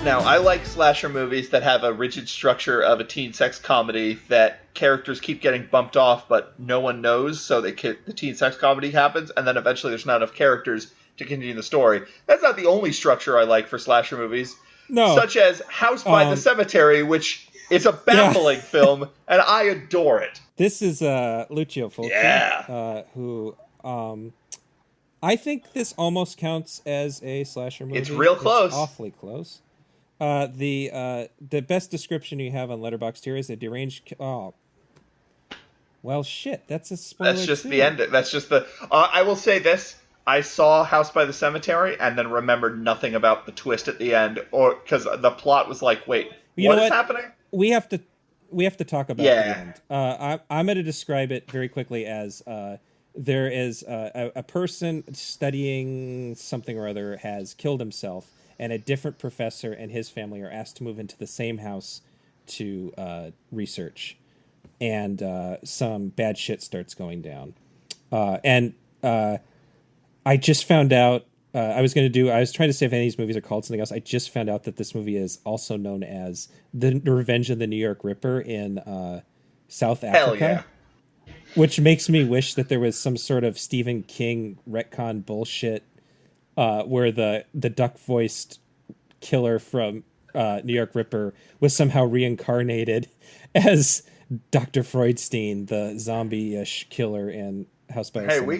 Now, I like slasher movies that have a rigid structure of a teen sex comedy that characters keep getting bumped off, but no one knows, so the teen sex comedy happens, and then eventually there's not enough characters to continue the story. That's not the only structure I like for slasher movies, No. such as House by the Cemetery, which is a baffling film, and I adore it. This is Lucio Fulci, who I think this almost counts as a slasher movie. It's real close. It's awfully close. The best description you have on Letterboxd here is a deranged. Oh, well, shit. That's a spoiler. That's just too. the end. That's just the. I will say this: I saw House by the Cemetery and then remembered nothing about the twist at the end, or because the plot was like, wait, what is happening? We have to talk about the end. I'm going to describe it very quickly as there is a person studying something or other has killed himself. And a different professor and his family are asked to move into the same house to research. And some bad shit starts going down. I just found out, I was trying to say if any of these movies are called something else. I just found out that this movie is also known as The Revenge of the New York Ripper in South Africa. Hell yeah. Which makes me wish that there was some sort of Stephen King retcon bullshit where the duck-voiced killer from New York Ripper was somehow reincarnated as Dr. Freudstein, the zombie-ish killer in House by the Cemetery. We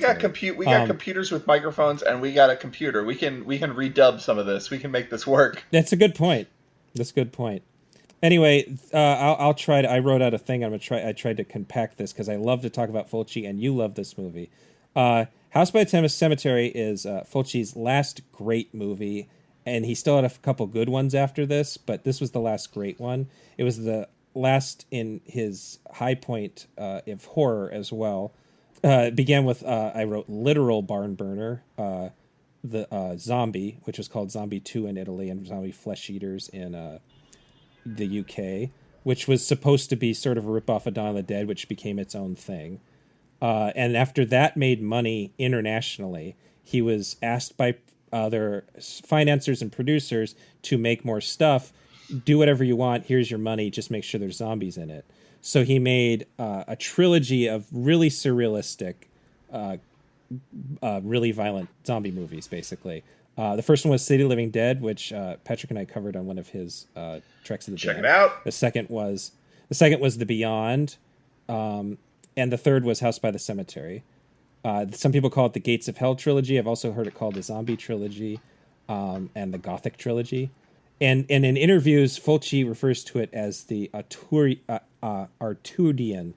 got computers with microphones, and we got a computer. We can redub some of this. We can make this work. That's a good point. Anyway, I'll try to. I wrote out a thing. I tried to compact this because I love to talk about Fulci, and you love this movie. House by the Cemetery is Fulci's last great movie, and he still had a couple good ones after this, but this was the last great one. It was the last in his high point of horror as well. It began with, I wrote Literal Barn Burner, the Zombie, which was called Zombie 2 in Italy, and Zombie Flesh Eaters in the UK, which was supposed to be sort of a ripoff of Dawn of the Dead, which became its own thing. And after that made money internationally, he was asked by other financiers and producers to make more stuff. Do whatever you want. Here's your money. Just make sure there's zombies in it. So he made a trilogy of really surrealistic, really violent zombie movies, basically. The first one was City of the Living Dead, which Patrick and I covered on one of his Treks of the Dead. Check it out. The second was The Beyond. And the third was House by the Cemetery. Some people call it the Gates of Hell trilogy. I've also heard it called the Zombie trilogy and the Gothic trilogy. And in interviews, Fulci refers to it as the Artudian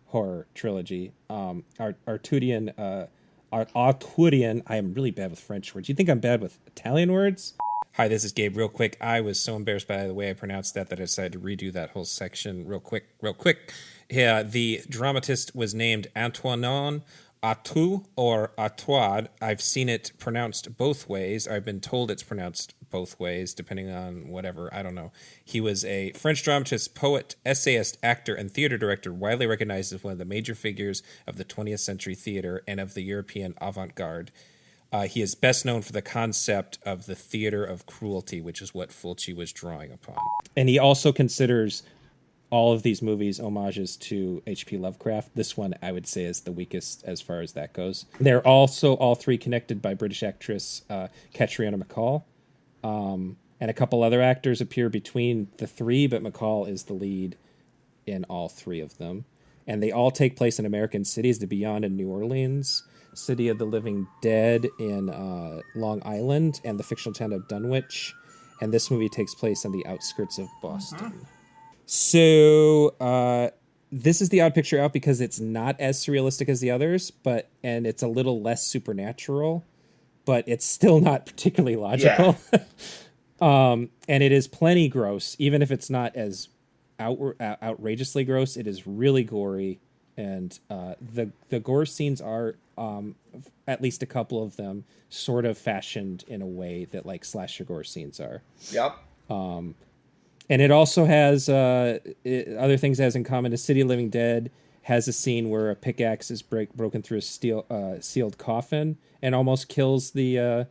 horror trilogy. Artudian, I am really bad with French words. You think I'm bad with Italian words? Hi, this is Gabe. Real quick, I was so embarrassed by the way I pronounced that I decided to redo that whole section real quick. Yeah, the dramatist was named Antoine Atu or Atoide. I've seen it pronounced both ways. I've been told it's pronounced both ways, depending on whatever. I don't know. He was a French dramatist, poet, essayist, actor, and theater director, widely recognized as one of the major figures of the 20th century theater and of the European avant-garde. He is best known for the concept of the theater of cruelty, which is what Fulci was drawing upon. And he also considers all of these movies homages to H.P. Lovecraft. This one, I would say, is the weakest as far as that goes. They're also all three connected by British actress Catriona MacColl. And a couple other actors appear between the three, but MacColl is the lead in all three of them. And they all take place in American cities, The Beyond in New Orleans, City of the Living Dead in Long Island, and the fictional town of Dunwich. And this movie takes place on the outskirts of Boston. So this is the odd picture out because it's not as surrealistic as the others, and it's a little less supernatural, but it's still not particularly logical. Yeah. And it is plenty gross, even if it's not as outrageously gross. It is really gory, and the gore scenes are, at least a couple of them, sort of fashioned in a way that like slasher gore scenes are. Yep. And it also has other things it has in common. The City of Living Dead has a scene where a pickaxe is broken through a sealed coffin and almost kills the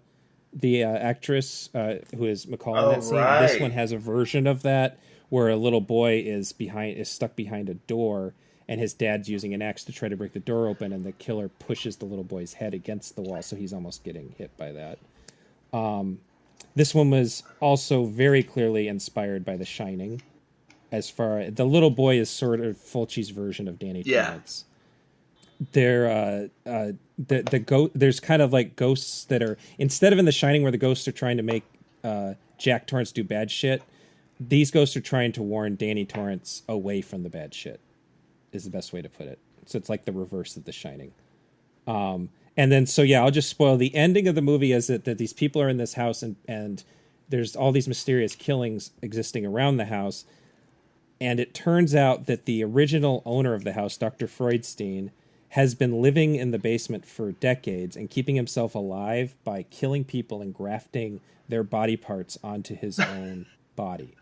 the actress who is McCall in Oh that scene. This one right. has a version of that where a little boy is stuck behind a door, and his dad's using an axe to try to break the door open, and the killer pushes the little boy's head against the wall, so he's almost getting hit by that. This one was also very clearly inspired by The Shining. As far as the little boy is sort of Fulci's version of Danny Yeah. Torrance. There's kind of like ghosts that are, instead of in The Shining where the ghosts are trying to make Jack Torrance do bad shit, these ghosts are trying to warn Danny Torrance away from the bad shit, is the best way to put it. So it's like the reverse of The Shining. And then, so yeah, I'll just spoil the ending of the movie is that these people are in this house, and there's all these mysterious killings existing around the house. And it turns out that the original owner of the house, Dr. Freudstein, has been living in the basement for decades and keeping himself alive by killing people and grafting their body parts onto his own body.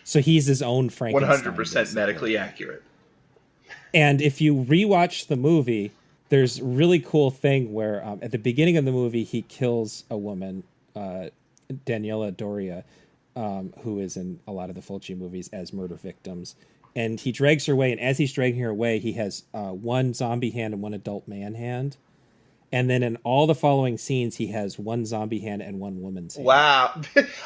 So he's his own Frankenstein. 100% basically. medically accurate. And if you rewatch the movie, there's a really cool thing where at the beginning of the movie, he kills a woman, Daniela Doria, who is in a lot of the Fulci movies as murder victims. And he drags her away, and as he's dragging her away, he has one zombie hand and one adult man hand. And then in all the following scenes, he has one zombie hand and one woman's hand. Wow.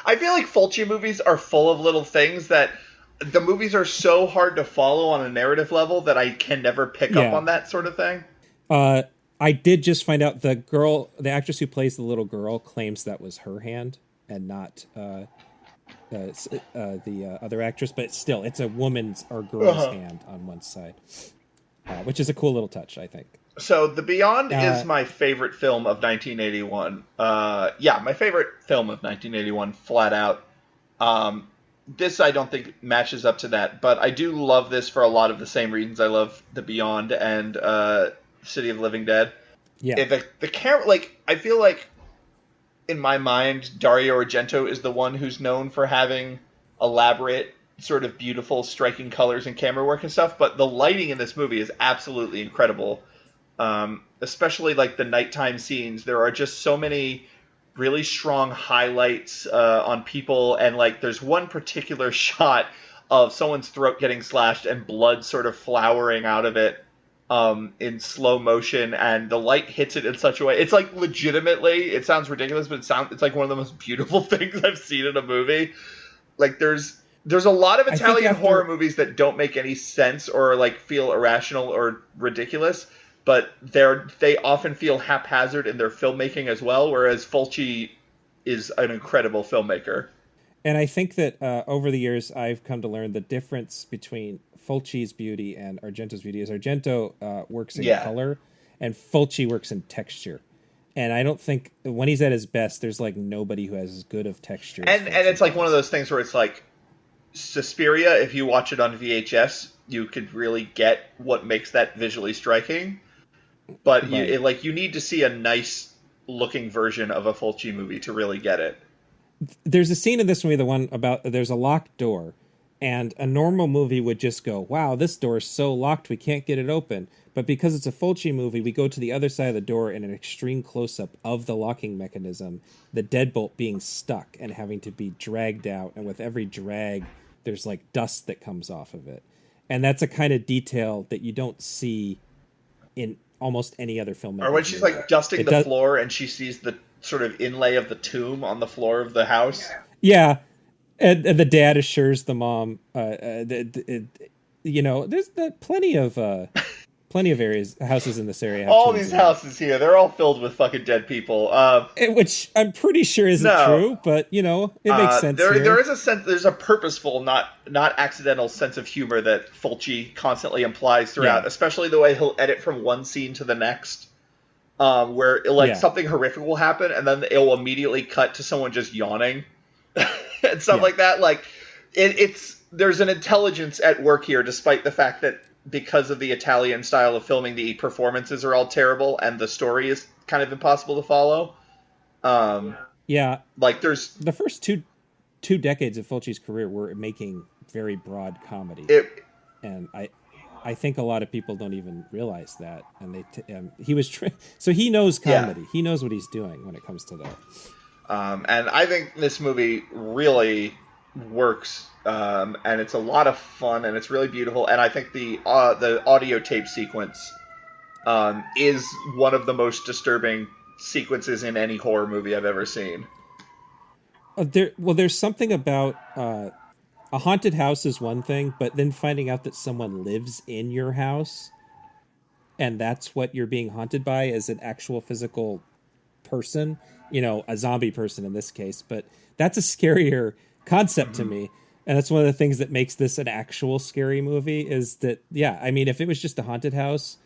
I feel like Fulci movies are full of little things that the movies are so hard to follow on a narrative level that I can never pick up on that sort of thing. I did just find out the actress who plays the little girl claims that was her hand and not the other actress, but still, it's a woman's or girl's hand on one side, which is a cool little touch, I think. So The Beyond is my favorite film of 1981. My favorite film of 1981, flat out. This I don't think matches up to that, but I do love this for a lot of the same reasons I love The Beyond and City of Living Dead. Yeah. The camera, like, I feel like in my mind, Dario Argento is the one who's known for having elaborate, sort of beautiful, striking colors and camera work and stuff, but the lighting in this movie is absolutely incredible. Especially like the nighttime scenes. There are just so many really strong highlights on people, and like there's one particular shot of someone's throat getting slashed and blood sort of flowering out of it in slow motion, and the light hits it in such a way. It's like legitimately, it sounds ridiculous, but it's like one of the most beautiful things I've seen in a movie. Like there's a lot of Italian horror movies that don't make any sense or like feel irrational or ridiculous, but they often feel haphazard in their filmmaking as well, whereas Fulci is an incredible filmmaker. And I think that over the years, I've come to learn the difference between Fulci's beauty and Argento's beauty is Argento works in color, and Fulci works in texture. And I don't think when he's at his best, there's like nobody who has as good of texture. And it's like one of those things where it's like Suspiria. If you watch it on VHS, you could really get what makes that visually striking. But you need to see a nice looking version of a Fulci movie to really get it. There's a scene in this movie, the one about there's a locked door, and a normal movie would just go, wow, this door is so locked we can't get it open. But because it's a Fulci movie, we go to the other side of the door in an extreme close-up of the locking mechanism, the deadbolt being stuck and having to be dragged out, and with every drag, there's like dust that comes off of it. And that's a kind of detail that you don't see in almost any other film. Or when she's like dusting the floor and she sees the sort of inlay of the tomb on the floor of the house. Yeah. And the dad assures the mom, there's plenty of houses in this area. All these houses here, they're all filled with fucking dead people. Which I'm pretty sure isn't true, but it makes sense. There is a sense, there's a purposeful, not accidental sense of humor that Fulci constantly implies throughout, especially the way he'll edit from one scene to the next. Where something horrific will happen, and then it will immediately cut to someone just yawning and stuff like that. Like there's an intelligence at work here, despite the fact that because of the Italian style of filming, the performances are all terrible and the story is kind of impossible to follow. Like there's the first two decades of Fulci's career were making very broad comedy, and I think a lot of people don't even realize that, and he was so he knows comedy. He knows what he's doing when it comes to that. And I think this movie really works, and it's a lot of fun, and it's really beautiful. And I think the audio tape sequence is one of the most disturbing sequences in any horror movie I've ever seen. There's something about a haunted house is one thing, but then finding out that someone lives in your house and that's what you're being haunted by as an actual physical person, a zombie person in this case, but that's a scarier concept to me. And that's one of the things that makes this an actual scary movie is that, yeah, I mean, if it was just a haunted house,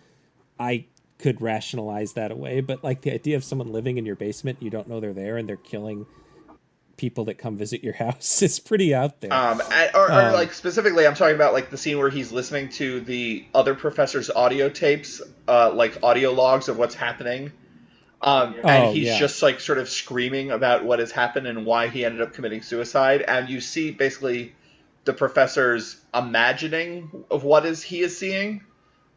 I could rationalize that away. But like the idea of someone living in your basement, you don't know they're there and they're killing people that come visit your house is pretty out there. Or like specifically, I'm talking about like the scene where he's listening to the other professor's audio tapes, like audio logs of what's happening. And he's just like sort of screaming about what has happened and why he ended up committing suicide. And you see basically the professor's imagining of what he is seeing.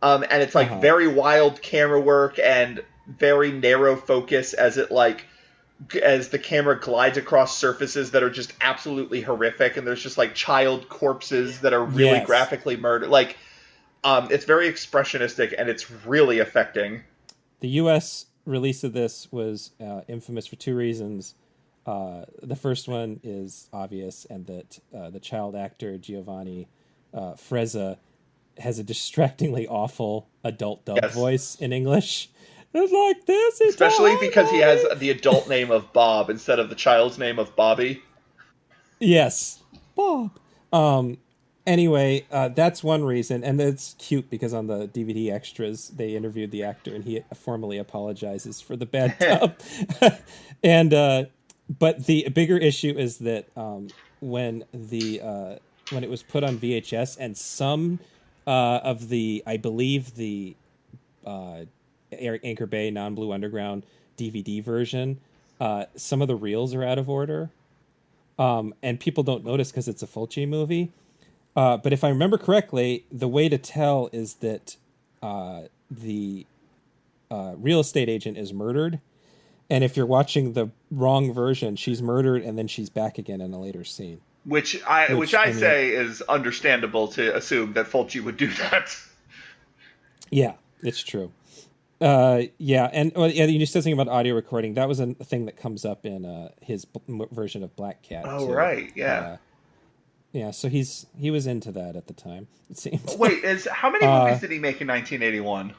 And it's like very wild camera work and very narrow focus as the camera glides across surfaces that are just absolutely horrific. And there's just like child corpses that are really graphically murdered. Like, it's very expressionistic and it's really affecting. The U.S. release of this was infamous for two reasons. The first one is obvious, and that the child actor Giovanni Frezza has a distractingly awful adult dub voice in English. It's like this, especially because he has the adult name of Bob instead of the child's name of Bobby. Yes, Bob. Anyway, that's one reason, and it's cute because on the DVD extras they interviewed the actor and he formally apologizes for the bad dub. And but the bigger issue is that when it was put on VHS and some of the, I believe the Anchor Bay Non-Blue Underground DVD version, some of the reels are out of order, and people don't notice because it's a Fulci movie. But if I remember correctly, the way to tell is that the real estate agent is murdered. And if you're watching the wrong version, she's murdered and then she's back again in a later scene. Which I say is understandable to assume that Fulci would do that. Yeah, it's true. And you said something about audio recording. That was a thing that comes up in his version of Black Cat. Oh, too. right, yeah. Yeah, so he was into that at the time, it seems. Wait, how many movies did he make in 1981?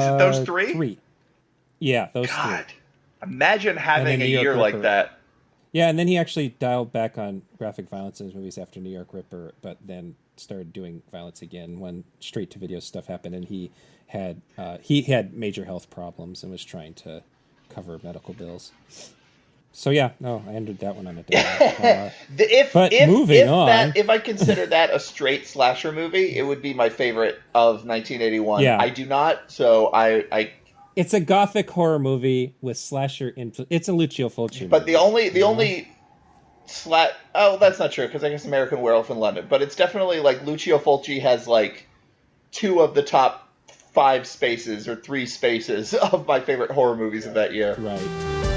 Is it those three? 3. Yeah, those God, 3. Imagine having a year like that. Yeah, and then he actually dialed back on graphic violence in his movies after New York Ripper, but then started doing violence again when straight-to-video stuff happened, and he had major health problems and was trying to cover medical bills. So yeah, no, I ended that one on a day. If I consider that a straight slasher movie, it would be my favorite of 1981. Yeah. I do not, so I. It's a gothic horror movie with slasher influence. It's a Lucio Fulci But movie. the only oh, that's not true because I guess American Werewolf in London. But it's definitely like Lucio Fulci has like 2 of the top 5 spaces or 3 spaces of my favorite horror movies of that year. Right.